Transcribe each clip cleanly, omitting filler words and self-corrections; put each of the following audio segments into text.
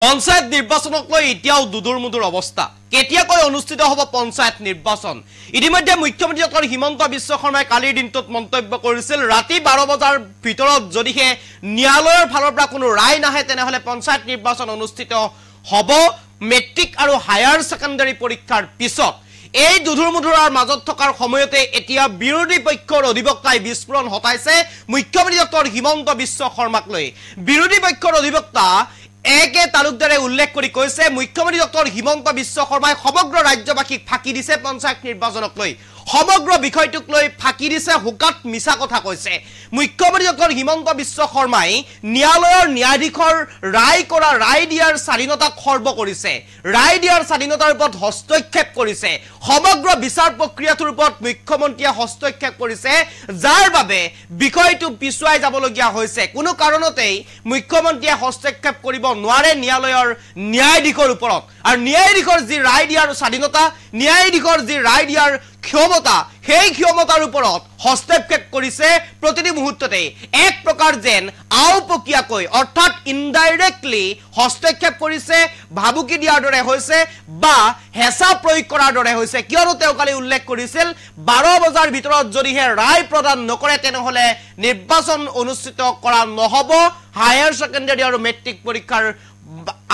পঞ্চায়ত নিৰ্বাচনক লৈ এতিয়াও দুদুৰ-মুদুৰ অৱস্থা কেতিয়াকৈ অনুষ্ঠিত হ'ব পঞ্চায়ত নিৰ্বাচন ইতিমধ্যে মুখ্যমন্ত্ৰী ডক্টৰ হিমন্ত বিশ্ব শৰ্মাই কালিৰ দিনটোত মন্তব্য কৰিছিল ৰাতি 12 বজাৰ ভিতৰত যদিহে ন্যায়ালয়ৰ ফালৰ পৰা কোনো ৰায় নাহে তেনেহলে পঞ্চায়ত নিৰ্বাচন অনুষ্ঠিত হ'ব মেট্ৰিক আৰু হায়াৰ সেকেন্ডাৰী পৰীক্ষাৰ পিছত এই দুধুৰ-মুধুৰৰ মাজত থকাৰ সময়তে এতিয়া বিৰোধী পক্ষৰ অধিবক্তাই বিস্ফোৰণ হতাইছে মুখ্যমন্ত্ৰী ডক্টৰ হিমন্ত বিশ্ব শৰ্মাক লৈ বিৰোধী পক্ষৰ অধিবক্তা একে তালুকদাৰে উল্লেখ কৰি কৈছে মুখ্যমন্ত্ৰী ডক্টৰ হিমন্ত বিশ্ব শৰ্মাই সমগ্ৰ ৰাজ্যবাসীক ফাঁকি দিছে পঞ্চায়ত নিৰ্বাচনক লৈ সমগ্ৰ বিষয়টোক লৈ ফাঁকি দিছে হুকাত মিছা কথা কৈছে মুখ্যমন্ত্ৰী ডক্টৰ হিমন্ত বিশ্ব শৰ্মাই ন্যায়ালয়ৰ ন্যায়াধীশৰ ৰায় দিয়াৰ স্বাধীনতাক খৰ্ব কৰিছে ৰায় দিয়াৰ স্বাধীনতাৰ ওপৰত হস্তক্ষেপ কৰিছে সমগ্ৰ বিচাৰ প্ৰক্ৰিয়াটোৰ ওপৰত মুখ্যমন্ত্ৰীয়ে হস্তক্ষেপ কৰিছে যাৰ বাবে বিষয়টো পিছুৱাই যাবলগীয়া হৈছে কোনো কাৰণতেই মুখ্যমন্ত্ৰীয়ে হস্তক্ষেপ কৰিব নোৱাৰে ন্যায়ালয়ৰ ন্যায়াধীশৰ ওপৰত আৰু ন্যায়াধীশৰ যি ৰায় দিয়াৰ স্বাধীনতা ন্যায়াধীশৰ যি ৰায় দিয়াৰ ক্ষমতা সেই ক্ষমতাৰ ওপৰত হস্তক্ষেপ কৰিছে প্ৰতিটি মুহূৰ্ততে এক প্ৰকাৰ যেন আওপকীয়াকৈ অৰ্থাৎ ইনডাইৰেক্টলি হস্তক্ষেপ কৰিছে ভাবুকি দিয়াৰ দৰে হৈছে বা হেঁচা প্ৰয়োগ কৰাৰ দৰে হৈছে কিয়নো তেওঁ কালি উল্লেখ কৰিছিল 12 বজাৰ ভিতৰত যদিহে ৰায় প্ৰদান নকৰে তেনেহলে নিৰ্বাচন অনুষ্ঠিত কৰা নহব হায়াৰ সেকেন্ডাৰী আৰু মেট্ৰিক পৰীক্ষাৰ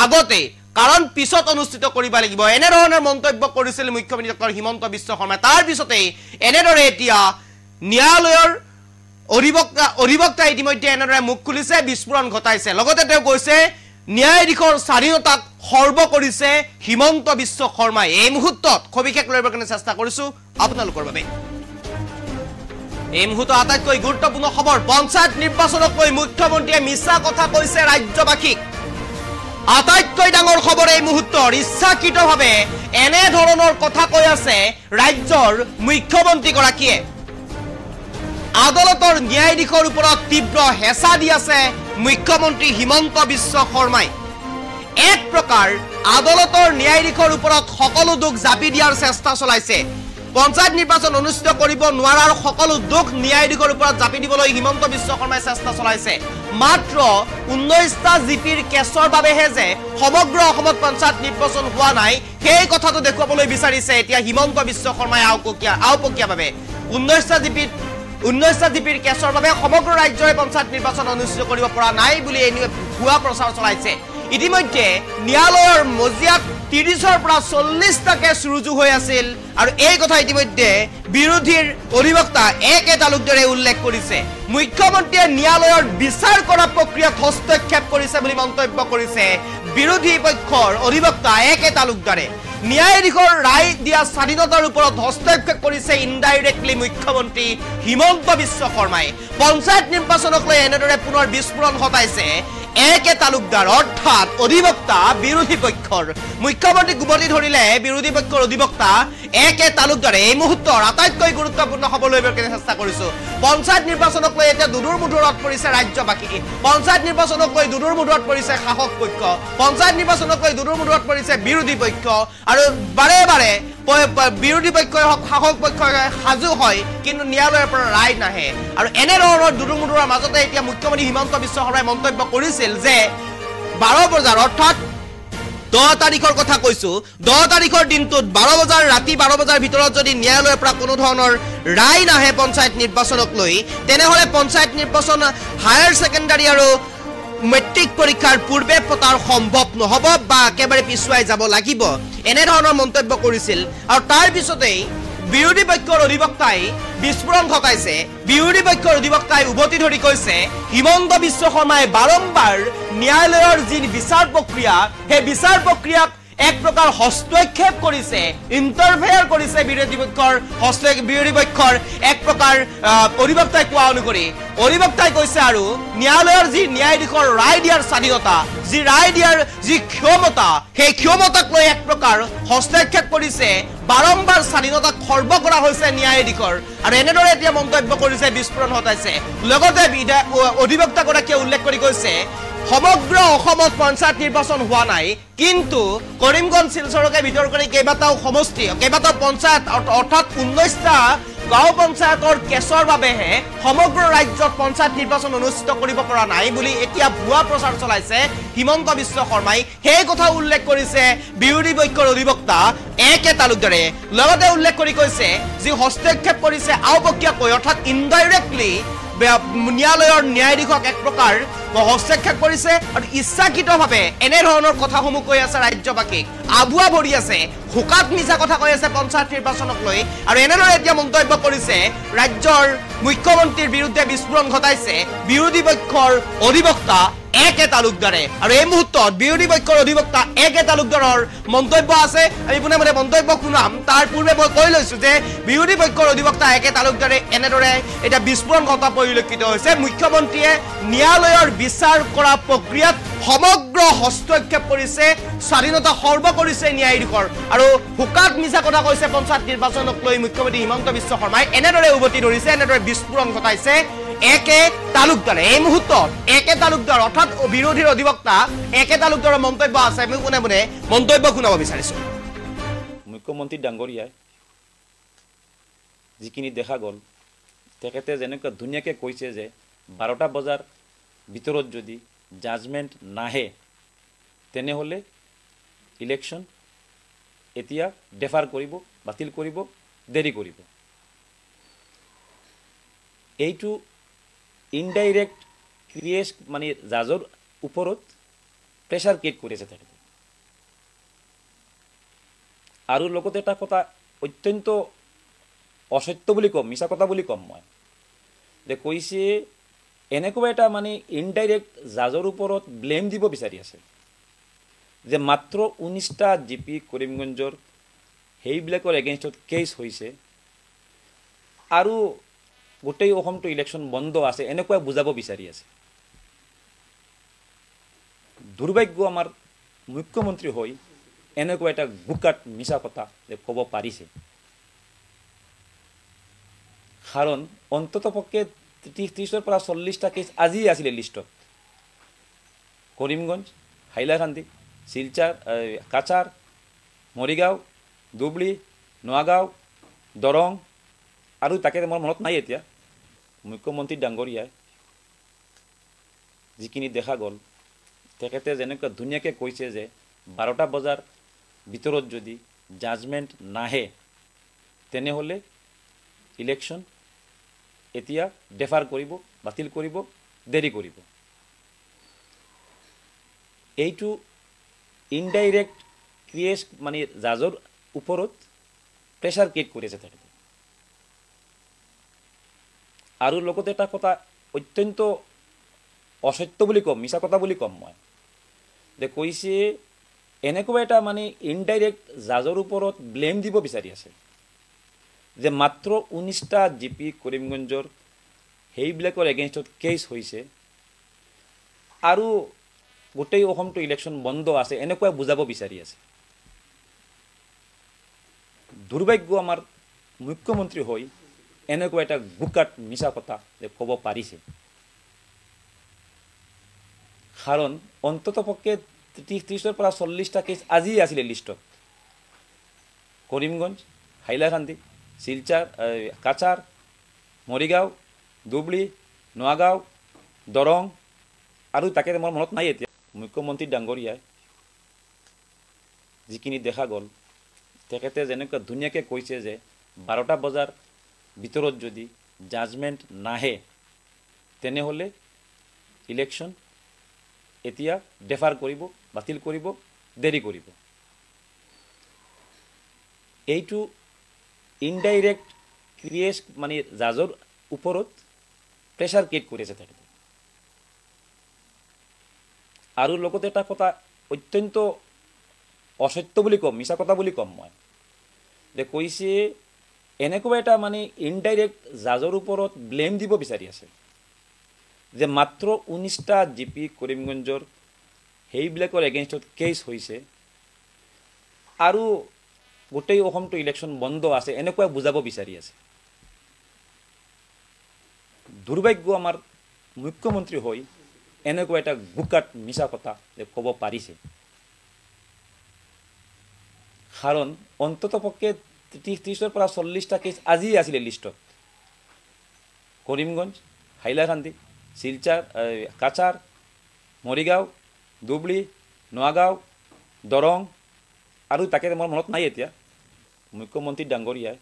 আগতে কাৰণ পিছত অনুষ্ঠিত কৰিব লাগিব এনে ধৰণৰ মন্তব্য কৰিছিল মুখ্যমন্ত্ৰী ডক্টৰ হিমন্ত বিশ্ব শৰ্মা তাৰ পিছতে এনেদৰে এতিয়া ন্যায়ালয়ৰ অধিবক্তা ইতিমধ্যে এনেদৰে মুখ খুলিছে বিস্ফোৰণ ঘটাইছে লগতে তেওঁ কৈছে ন্যায়াধীশৰ স্বাধীনতাক খৰ্ব কৰিছে হিমন্ত বিশ্ব শৰ্মাই এই মুহূৰ্তত সবিশেষ লবৰ কাৰণে চেষ্টা কৰিছো আপোনালোকৰ বাবে এই মুহূৰ্তত আটাইতকৈ গুৰুত্বপূৰ্ণ খবৰ পঞ্চায়ত নিৰ্বাচনক লৈ মুখ্যমন্ত্ৰীয়ে মিছা কথা কৈছে ৰাজ্যবাসীক আটাইতকৈ ডাঙৰ খবৰ এই মুহূৰ্তৰ ইচ্ছাকৃতভাৱে এনে ধৰণৰ কথা কৈ আছে ৰাজ্যৰ মুখ্যমন্ত্ৰী গৰাকীয়ে আদালতৰ ন্যায়াধীশৰ ওপৰত তীব্ৰ হেঁচা দি আছে মুখ্যমন্ত্ৰী হিমন্ত বিশ্ব শৰ্মাই এক প্ৰকাৰ আদালতৰ ন্যায়াধীশৰ ওপৰত সকলো দুখ জাপি দিয়াৰ চেষ্টা চলাইছে পঞ্চায়ত নিৰ্বাচন অনুষ্ঠিত কৰিব নোৱাৰাৰ সকলো দুখ ন্যায়াধীশৰ ওপৰত জাপি দিবলৈ হিমন্ত বিশ্ব শৰ্মাই চেষ্টা চলাইছে মাত্ৰ 19টা জিপিৰ কেছৰ বাবেহে যে সমগ্ৰ অসমত পঞ্চায়ত নিৰ্বাচন হোৱা নাই সেই কথাটো দেখুৱাবলৈ বিচাৰিছে এতিয়া হিমন্ত বিশ্ব শৰ্মাই আওপকীয়াভাৱে 19টা জিপিৰ কেছৰ বাবে সমগ্ৰ ৰাজ্যৰে পঞ্চায়ত নিৰ্বাচন অনুষ্ঠিত কৰিব পৰা নাই বুলি এনে ভুৱা প্ৰচাৰ চলাইছে ইতিমধ্যে ন্যায়ালয়ৰ মজিয়াত 30ৰ পৰা 40টা কেছ ৰুজু হৈ আছিল আৰু এই কথা ইতিমধ্যে বিৰোধীৰ অধিবক্তা একে তালুকদাৰে উল্লেখ কৰিছে মুখ্যমন্ত্ৰীয়ে ন্যায়ালয়ৰ বিচাৰ কৰা প্ৰক্ৰিয়াত হস্তক্ষেপ কৰিছে বুলি মন্তব্য কৰিছে বিৰোধী পক্ষৰ অধিবক্তা একে তালুকদাৰে ন্যায়াধীশৰ ৰায় দিয়া স্বাধীনতাৰ ওপৰত হস্তক্ষেপ কৰিছে ইনডাইৰেক্টলি মুখ্যমন্ত্ৰী হিমন্ত বিশ্ব শৰ্মাই পঞ্চায়ত নিৰ্বাচনক লৈ এনেদৰে পুনৰ বিস্ফোৰণ ঘটাইছে একে তালুকদাৰ অৰ্থাৎ অধিবক্তা বিৰোধী পক্ষৰ মুখ্যমন্ত্ৰীক গুবতি ধৰিলে বিৰোধী পক্ষৰ অধিবক্তা একে তালুকদাৰে এই মুহূৰ্তৰ আটাইতকৈ গুৰুত্বপূৰ্ণ খবৰ লৈ চেষ্টা কৰিছো পঞ্চায়ত নিৰ্বাচনক লৈ এতিয়া দুদুৰ-মুধুৰত পৰিছে ৰাজ্যবাসী পঞ্চায়ত নিৰ্বাচনক লৈ দুদুৰ-মুধুৰত পৰিছে শাসক পক্ষ পঞ্চায়ত নিৰ্বাচনক লৈ দুদুৰ-মুধুৰত পৰিছে বিৰোধী পক্ষ আৰু বাৰে বাৰে বিৰোধী পক্ষই হওক শাসক পক্ষই সাজু হয় কিন্তু ন্যায়ালয়ৰ পৰা ৰায় নাহে আৰু এনে ধৰণৰ দুদুৰ-মুধুৰৰ মাজতে এতিয়া মুখ্যমন্ত্ৰী হিমন্ত বিশ্ব শৰ্মাই মন্তব্য কৰিছিল যে 12 বজাৰ অৰ্থাৎ 10 তাৰিখৰ কথা কৈছো 10 তাৰিখৰ দিনটোত 12 বজাৰ ৰাতি 12 বজাৰ ভিতৰত যদি ন্যায়ালয়ৰ পৰা কোনো ধৰণৰ ৰায় নাহে পঞ্চায়ত নিৰ্বাচনক লৈ তেনেহলে পঞ্চায়ত নিৰ্বাচন হায়াৰ সেকেন্ডাৰী আৰু মেট্ৰিক পৰীক্ষাৰ পূৰ্বে পতাৰ সম্ভৱ নহব বা একেবাৰে পিছুৱাই যাব লাগিব এনে ধৰণৰ মন্তব্য কৰিছিল আৰু তাৰ পিছতেই বিৰোধী পক্ষৰ অধিবক্তাই বিস্ফোৰণ ঘটাইছে বিৰোধী পক্ষৰ অধিবক্তাই উভতি ধৰি কৈছে হিমন্ত বিশ্ব শৰ্মাই বাৰম্বাৰ ন্যায়ালয়ৰ যি বিচাৰ প্ৰক্ৰিয়া সেই বিচাৰ প্ৰক্ৰিয়াক এক প্ৰকাৰ হস্তক্ষেপ কৰিছে ইন্টাৰফেয়াৰ কৰিছে বিৰোধী পক্ষৰ এক প্ৰকাৰ অধিবক্তাই কোৱা অনুসৰি অধিবক্তাই কৈছে আৰু ন্যায়ালয়ৰ যি ন্যায়াধীশৰ ৰায় দিয়াৰ স্বাধীনতা যি ৰায় দিয়াৰ যি ক্ষমতা সেই ক্ষমতাক লৈ এক প্ৰকাৰ হস্তক্ষেপ কৰিছে বাৰম্বাৰ স্বাধীনতাক খৰ্ব কৰা হৈছে ন্যায়াধীশৰ আৰু এনেদৰে এতিয়া মন্তব্য কৰিছে বিস্ফোৰণ ঘটাইছে লগতে অধিবক্তাগৰাকীয়ে উল্লেখ কৰি কৈছে সমগ্ৰ অসমত পঞ্চায়ত নিৰ্বাচন হোৱা নাই কিন্তু কৰিমগঞ্জ শিলচৰকে ভিতৰ কৰি কেইবাটাও সমষ্টি কেইবাটাও পঞ্চায়ত অৰ্থাৎ 19টা গাঁও পঞ্চায়তৰ কেছৰ বাবেহে সমগ্ৰ ৰাজ্যত পঞ্চায়ত নিৰ্বাচন অনুষ্ঠিত কৰিব পৰা নাই বুলি এতিয়া ভুৱা প্ৰচাৰ চলাইছে হিমন্ত বিশ্ব শৰ্মাই। সেই কথা উল্লেখ কৰিছে বিৰোধী পক্ষৰ অধিবক্তা একে তালুকদাৰে। লগতে উল্লেখ কৰি কৈছে যি হস্তক্ষেপ কৰিছে আওপকীয়াকৈ অৰ্থাৎ ইনডাইৰেক্টলি ন্যায়ালয়ৰ ন্যায়াধীশক এক প্ৰকাৰ হস্তক্ষেপ কৰিছে আৰু ইচ্ছাকৃতভাৱে এনেধৰণৰ কথাসমূহ কৈ আছে ৰাজ্যবাসীক, আভুৱা ভৰি আছে, হুকাত মিছা কথা কৈ আছে পঞ্চায়ত নিৰ্বাচনক লৈ। আৰু এনেদৰে এতিয়া মন্তব্য কৰিছে ৰাজ্যৰ মুখ্যমন্ত্ৰীৰ বিৰুদ্ধে বিস্ফোৰণ ঘটাইছে বিৰোধী পক্ষৰ অধিবক্তা একে তালুকদাৰে। আৰু এই মুহূৰ্তত বিৰোধী পক্ষৰ অধিবক্তা একে তালুকদাৰৰ মন্তব্য আছে, আমি পোনে পোনে মন্তব্য শুনাম। তাৰ পূৰ্বে মই কৈ লৈছো যে বিৰোধী পক্ষৰ অধিবক্তা একে তালুকদাৰে এনেদৰে এতিয়া বিস্ফোৰণ ঘটা পৰিলক্ষিত হৈছে। মুখ্যমন্ত্ৰীয়ে ন্যায়ালয়ৰ বিচাৰ কৰা প্ৰক্ৰিয়াত সমগ্ৰ হস্তক্ষেপ কৰিছে, স্বাধীনতা সৰ্ব কৰিছে ন্যায়াধীশৰ আৰু হুকাত মিছা কথা কৈছে পঞ্চায়ত নিৰ্বাচনক লৈ মুখ্যমন্ত্ৰী হিমন্ত বিশ্ব শৰ্মাই। এনেদৰে উভতি ধৰিছে, এনেদৰে বিস্ফোৰণ ঘটাইছে একে তালুকদাৰে। এই মুহূৰ্তত একে তালুকদাৰ অৰ্থাৎ বিৰোধীৰ অধিবক্তা একে তালুকদাৰৰ মন্তব্য আছে, আমি পোনে পোনে মন্তব্য শুনাব বিচাৰিছো। মুখ্যমন্ত্ৰী ডাঙৰীয়াই যিখিনি দেখা গ'ল, তেখেতে যেনেকৈ ধুনীয়াকৈ কৈছে যে 12টা বজাৰ ভিতৰত যদি জাজমেণ্ট নাহে তেনেহ'লে ইলেকশ্যন এতিয়া ডেফাৰ কৰিব, বাতিল কৰিব, দেৰি কৰিব। এইটো ইনডাইৰেক্ট ক্ৰিয়েট মানে জাজৰ ওপৰত প্ৰেছাৰ ক্ৰিয়েট কৰিছে তেখেতে। আৰু লগতে এটা কথা অত্যন্ত অসত্য বুলি ক'ম, মিছা কথা বুলি ক'ম মই, যে কৈছে এনেকুৱা এটা মানে ইনডাইৰেক্ট জাজৰ ওপৰত ব্লেম দিব বিচাৰি আছে যে মাত্ৰ 19টা জিপি কৰিমগঞ্জৰ সেইবিলাকৰ এগেইনষ্টত কেছ হৈছে আৰু গোটেই অসমটো ইলেকশ্যন বন্ধ আছে, এনেকুৱা বুজাব বিচাৰি আছে। দুৰ্ভাগ্য আমাৰ মুখ্যমন্ত্ৰী হৈ এনেকুৱা এটা গুকাট মিছা কথা যে ক'ব পাৰিছে। কাৰণ অন্ততপক্ষে 30ৰ পৰা 40টা কেছ আজি আছিলে লিষ্টত। কৰিমগঞ্জ, হাইলাকান্দি, শিলচাৰ, কাছাৰ, মৰিগাঁও, ধুবুৰী, নগাঁও, দৰং আৰু তাকে মোৰ মনত নাই এতিয়া। মুখ্যমন্ত্ৰী ডাঙৰীয়াই যিখিনি দেখা গ'ল, তেখেতে যেনেকৈ ধুনীয়াকৈ কৈছে যে 12টা বজাৰ ভিতৰত যদি জাজমেণ্ট নাহে তেনেহ'লে ইলেকশ্যন এতিয়া ডেফাৰ কৰিব, বাতিল কৰিব, দেৰি কৰিব। এইটো ইনডাইৰেক্ট ক্ৰিয়েট মানে জাজৰ ওপৰত প্ৰেছাৰ ক্ৰিয়েট কৰিছে তেখেতে। আৰু লগতে এটা কথা অত্যন্ত অসত্য বুলি ক'ম, মিছা কথা বুলি ক'ম মই, যে কৈছে এনেকুৱা এটা মানে ইনডাইৰেক্ট জাজৰ ওপৰত ব্লেম দিব বিচাৰি আছে যে মাত্ৰ 19টা জিপি কৰিমগঞ্জৰ সেইবিলাকৰ এগেইনষ্টত কেছ হৈছে আৰু গোটেই অসমটো ইলেকশ্যন বন্ধ আছে, এনেকুৱা বুজাব বিচাৰি আছে। দুৰ্ভাগ্য আমাৰ মুখ্যমন্ত্ৰী হৈ এনেকুৱা এটা গুকাট মিছা কথা যে ক'ব পাৰিছে। কাৰণ অন্ততপক্ষে 30ৰ পৰা 40টা কেছ আজি আছিলে লিষ্টত। কৰিমগঞ্জ, হাইলাকান্দি, শিলচাৰ, কাছাৰ, মৰিগাঁও, ধুবুৰী, নগাঁও, দৰং আৰু তাকে মোৰ মনত নাই এতিয়া। মুখ্যমন্ত্ৰী ডাঙৰীয়াই যিখিনি দেখা গ'ল, তেখেতে যেনেকৈ ধুনীয়াকৈ কৈছে যে 12টা বজাৰ ভিতৰত যদি জাজমেণ্ট নাহে তেনেহ'লে ইলেকশ্যন এতিয়া ডেফাৰ কৰিব, বাতিল কৰিব, দেৰি কৰিব। এইটো ইনডাইৰেক্ট ক্ৰিয়েট মানে জাজৰ ওপৰত প্ৰেছাৰ ক্ৰিয়েট কৰিছে তেখেতে। আৰু লগতে এটা কথা অত্যন্ত অসত্য বুলি ক'ম, মিছা কথা বুলি ক'ম মই, যে কৈছে এনেকুৱা এটা মানে ইনডাইৰেক্ট জাজৰ ওপৰত ব্লেম দিব বিচাৰি আছে যে মাত্ৰ 19টা জিপি কৰিমগঞ্জৰ সেইবিলাকৰ এগেইনষ্টত কেছ হৈছে আৰু গোটেই অসমটো ইলেকশ্যন বন্ধ আছে, এনেকুৱা বুজাব বিচাৰি আছে। দুৰ্ভাগ্য আমাৰ মুখ্যমন্ত্ৰী হৈ এনেকুৱা এটা গুকাট মিছা কথা যে ক'ব পাৰিছে। কাৰণ অন্ততপক্ষে 30-40ৰ পৰা 40টা কেছ আজি আছিলে লিষ্টত। কৰিমগঞ্জ, হাইলাকান্দি, শিলচাৰ, কাছাৰ, মৰিগাঁও, ধুবুৰী, নগাঁও, দৰং আৰু তাকে মোৰ মনত নাই এতিয়া। মুখ্যমন্ত্ৰী ডাঙৰীয়াই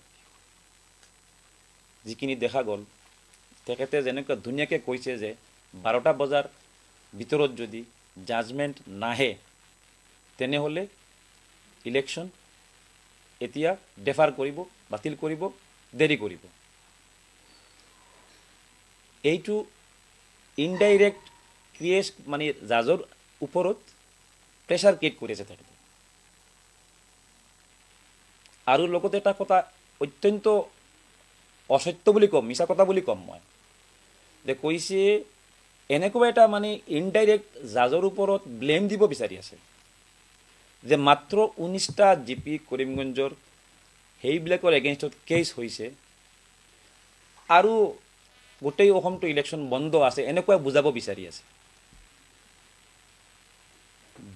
যিখিনি দেখা গ'ল, তেখেতে যেনেকৈ ধুনীয়াকৈ কৈছে যে 12টা বজাৰ ভিতৰত যদি জাজমেণ্ট নাহে তেনেহ'লে ইলেকশ্যন এতিয়া ডেফাৰ কৰিব, বাতিল কৰিব, দেৰি কৰিব। এইটো ইনডাইৰেক্ট ক্ৰিয়েট মানে জাজৰ ওপৰত প্ৰেছাৰ ক্ৰিয়েট কৰিছে তেখেতে। আৰু লগতে এটা কথা অত্যন্ত অসত্য বুলি ক'ম, মিছা কথা বুলি ক'ম মই, যে কৈছে এনেকুৱা এটা মানে ইনডাইৰেক্ট জাজৰ ওপৰত ব্লেম দিব বিচাৰি আছে যে মাত্ৰ 19টা জিপি কৰিমগঞ্জৰ সেইবিলাকৰ এগেইনষ্টত কেছ হৈছে আৰু গোটেই অসমটো ইলেকশ্যন বন্ধ আছে, এনেকুৱা বুজাব বিচাৰি আছে।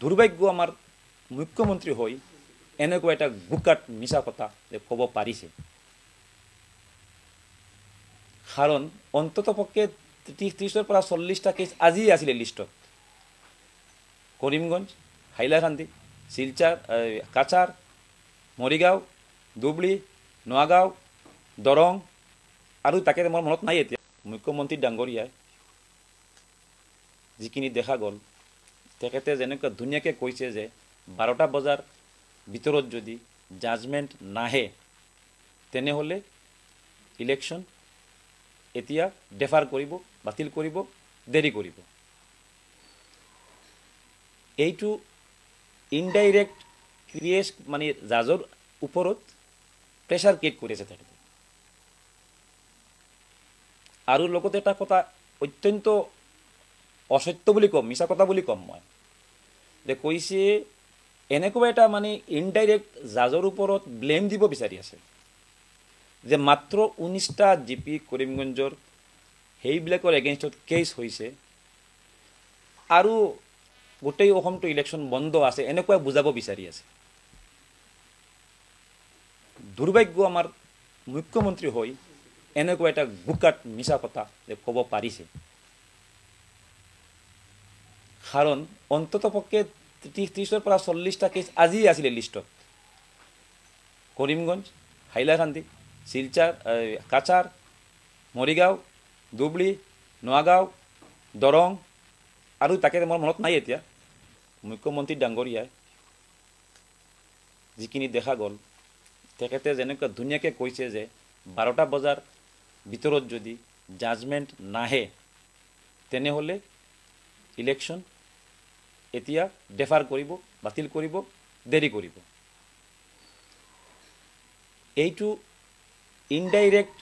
দুৰ্ভাগ্য আমাৰ মুখ্যমন্ত্ৰী হৈ এনেকুৱা এটা গুকাট মিছা কথা যে ক'ব পাৰিছে। কাৰণ অন্তত পক্ষে 30-40ৰ পৰা 40টা কেছ আজি আছিলে লিষ্টত। কৰিমগঞ্জ, হাইলাকান্দি, শিলচাৰ, কাছাৰ, মৰিগাঁও, ধুবুৰী, নগাঁও, দৰং আৰু তাকে মোৰ মনত নাই এতিয়া। মুখ্যমন্ত্ৰী ডাঙৰীয়াই যিখিনি দেখা গ'ল, তেখেতে যেনেকৈ ধুনীয়াকৈ কৈছে যে 12টা বজাৰ ভিতৰত যদি জাজমেণ্ট নাহে তেনেহ'লে ইলেকশ্যন এতিয়া ডেফাৰ কৰিব, বাতিল কৰিব, দেৰি কৰিব। এইটো ইনডাইৰেক্ট ক্ৰিয়েট মানে জাজৰ ওপৰত প্ৰেছাৰ ক্ৰিয়েট কৰিছে তেখেতে। আৰু লগতে এটা কথা অত্যন্ত অসত্য বুলি ক'ম, মিছা কথা বুলি ক'ম মই, যে কৈছে এনেকুৱা এটা মানে ইনডাইৰেক্ট জাজৰ ওপৰত ব্লেম দিব বিচাৰি আছে যে মাত্ৰ 19টা জিপি কৰিমগঞ্জৰ সেইবিলাকৰ এগেইনষ্টত কেছ হৈছে আৰু গোটেই অসমটো ইলেকশ্যন বন্ধ আছে, এনেকুৱা বুজাব বিচাৰি আছে। দুৰ্ভাগ্য আমাৰ মুখ্যমন্ত্ৰী হৈ এনেকুৱা এটা গুকাট মিছা কথা যে ক'ব পাৰিছে। কাৰণ অন্তত পক্ষে 30-40ৰ পৰা 40টা কেছ আজি আছিলে লিষ্টত। কৰিমগঞ্জ, হাইলাকান্দি, শিলচাৰ, কাছাৰ, মৰিগাঁও, ধুবুৰী, নগাঁও, দৰং আৰু তাকে মোৰ মনত নাই এতিয়া। মুখ্যমন্ত্ৰী ডাঙৰীয়াই যিখিনি দেখা গ'ল, তেখেতে যেনেকৈ ধুনীয়াকৈ কৈছে যে 12টা বজাৰ ভিতৰত যদি জাজমেণ্ট নাহে তেনেহ'লে ইলেকশ্যন এতিয়া ডেফাৰ কৰিব, বাতিল কৰিব, দেৰি কৰিব। এইটো ইনডাইৰেক্ট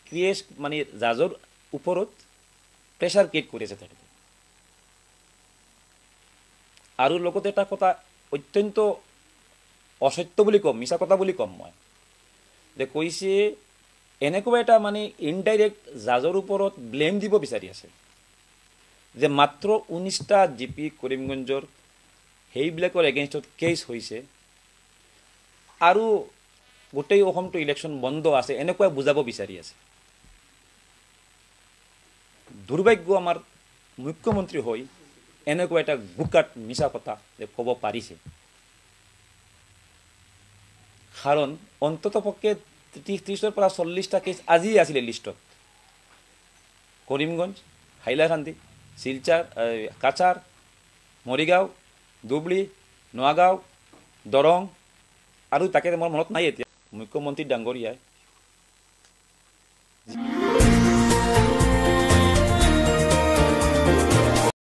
ক্ৰিয়েট মানে জাজৰ ওপৰত প্ৰেছাৰ ক্ৰিয়েট কৰিছে তেখেতে। আৰু লগতে এটা কথা অত্যন্ত অসত্য বুলি ক'ম, মিছা কথা বুলি ক'ম মই, যে কৈছে এনেকুৱা এটা মানে ইনডাইৰেক্ট জাজৰ ওপৰত ব্লেম দিব বিচাৰি আছে যে মাত্ৰ 19টা জিপি কৰিমগঞ্জৰ সেইবিলাকৰ এগেইনষ্টত কেছ হৈছে আৰু গোটেই অসমটো ইলেকশ্যন বন্ধ আছে, এনেকুৱা বুজাব বিচাৰি আছে। দুৰ্ভাগ্য আমাৰ মুখ্যমন্ত্ৰী হৈ এনেকুৱা এটা গুকাট মিছা কথা যে ক'ব পাৰিছে। কাৰণ অন্তত পক্ষে 30-40ৰ পৰা 40টা কেছ আজি আছিলে লিষ্টত। কৰিমগঞ্জ, হাইলাকান্দি, শিলচাৰ, কাছাৰ, মৰিগাঁও, ধুবুৰী, নগাঁও, দৰং আৰু তাকে মোৰ মনত নাই এতিয়া। মুখ্যমন্ত্ৰী ডাঙৰীয়াই